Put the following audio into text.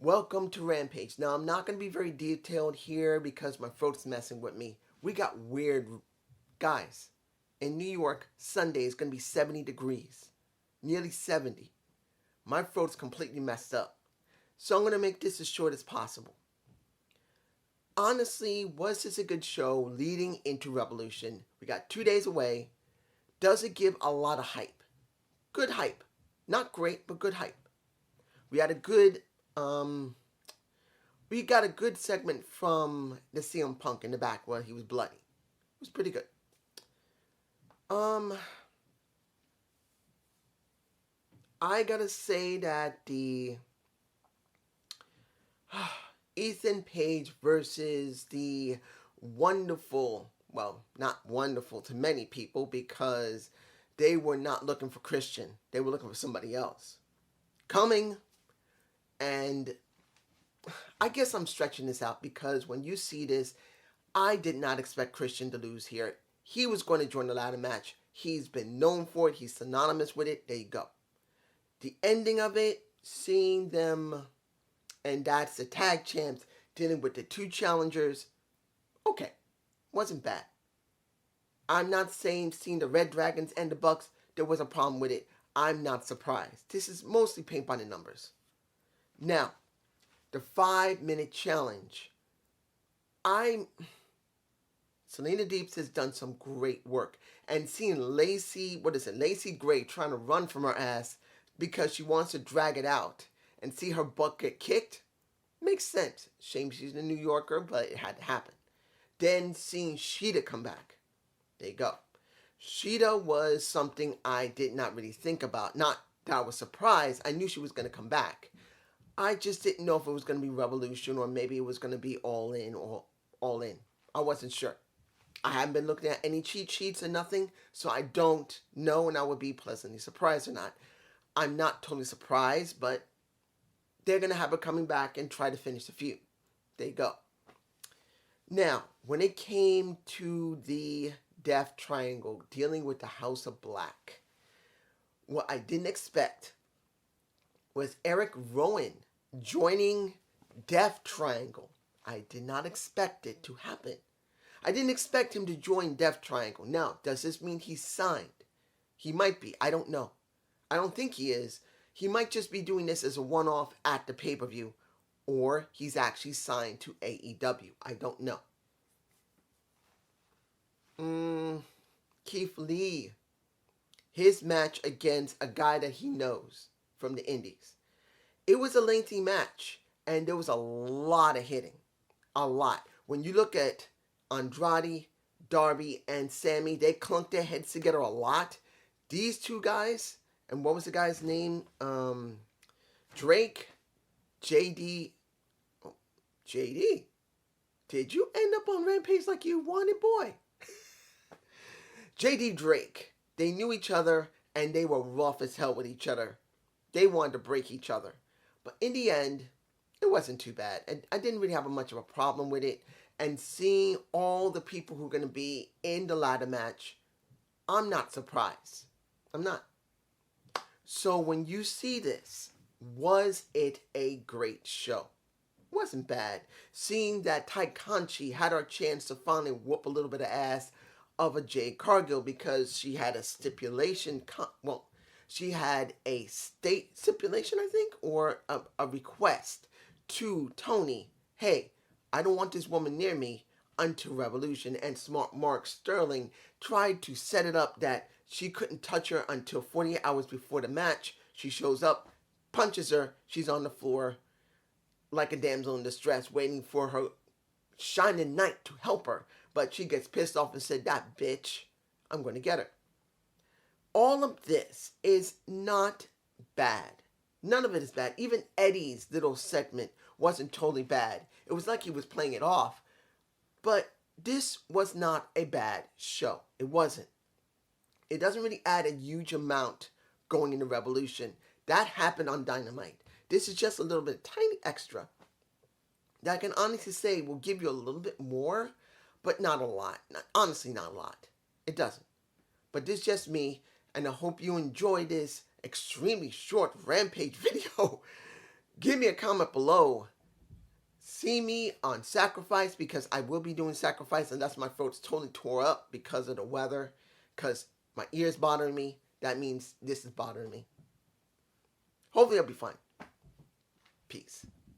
Welcome to Rampage. Now, I'm not going to be very detailed here because my throat's messing with me. We got weird. Guys, in New York, Sunday is going to be 70 degrees. Nearly 70. My throat's completely messed up. So I'm going to make this as short as possible. Honestly, was this a good show leading into Revolution? We got 2 days away. Does it give a lot of hype? Good hype. Not great, but good hype. We had a good we got a good segment from the CM Punk in the back where he was bloody. It was pretty good. I gotta say that the Ethan Page versus the wonderful, well, not wonderful to many people because they were not looking for Christian. They were looking for somebody else. Coming, and I guess I'm stretching this out because when you see this, I did not expect Christian to lose here. He was going to join the ladder match. He's been known for it. He's synonymous with it. There you go. The ending of it, seeing them, and that's the tag champs dealing with the two challengers. Okay, wasn't bad. I'm not saying seeing the Red Dragons and the Bucks, there was a problem with it. I'm not surprised. This is mostly paint by the numbers. Now, the 5-minute challenge. Selena Deeps has done some great work. And seeing Lacey Gray trying to run from her ass because she wants to drag it out and see her butt get kicked, makes sense. Shame she's a New Yorker, but it had to happen. Then seeing Sheeta come back. There you go. Sheeta was something I did not really think about. Not that I was surprised. I knew she was going to come back. I just didn't know if it was going to be Revolution or maybe it was going to be All In or All In. I wasn't sure. I haven't been looking at any cheat sheets or nothing, so I don't know, and I would be pleasantly surprised or not. I'm not totally surprised, but they're going to have her coming back and try to finish the feud. There you go. Now, when it came to the Death Triangle dealing with the House of Black, what I didn't expect was Eric Rowan joining Death Triangle. I did not expect it to happen. I didn't expect him to join Death Triangle. Now, does this mean he's signed? He might be. I don't know. I don't think he is. He might just be doing this as a one-off at the pay-per-view, or he's actually signed to AEW. I don't know. Keith Lee. His match against a guy that he knows from the indies. It was a lengthy match, and there was a lot of hitting. A lot. When you look at Andrade, Darby, and Sammy, they clunked their heads together a lot. These two guys, and what was the guy's name? Drake, JD. Oh, JD. Did you end up on Rampage like you wanted, boy? JD Drake. They knew each other, and they were rough as hell with each other. They wanted to break each other. But in the end, it wasn't too bad. And I didn't really have much of a problem with it. And seeing all the people who are going to be in the ladder match, I'm not surprised. I'm not. So when you see this, was it a great show? It wasn't bad. Seeing that Ty Conchi had her chance to finally whoop a little bit of ass of a Jade Cargill because she had a stipulation. She had a state stipulation, I think, or a request to Tony. Hey, I don't want this woman near me until Revolution. And Smart Mark Sterling tried to set it up that she couldn't touch her until 48 hours before the match. She shows up, punches her. She's on the floor like a damsel in distress, waiting for her shining knight to help her. But she gets pissed off and said, that bitch, I'm going to get her. All of this is not bad. None of it is bad. Even Eddie's little segment wasn't totally bad. It was like he was playing it off. But this was not a bad show. It wasn't. It doesn't really add a huge amount going into Revolution. That happened on Dynamite. This is just a little bit tiny extra that I can honestly say will give you a little bit more, but not a lot. Honestly, not a lot. It doesn't. But this is just me, and I hope you enjoy this extremely short Rampage video. Give me a comment below. See me on Sacrifice, because I will be doing Sacrifice, and that's my throat's totally tore up because of the weather, because my ears bothering me. That means this is bothering me. Hopefully I'll be fine. Peace.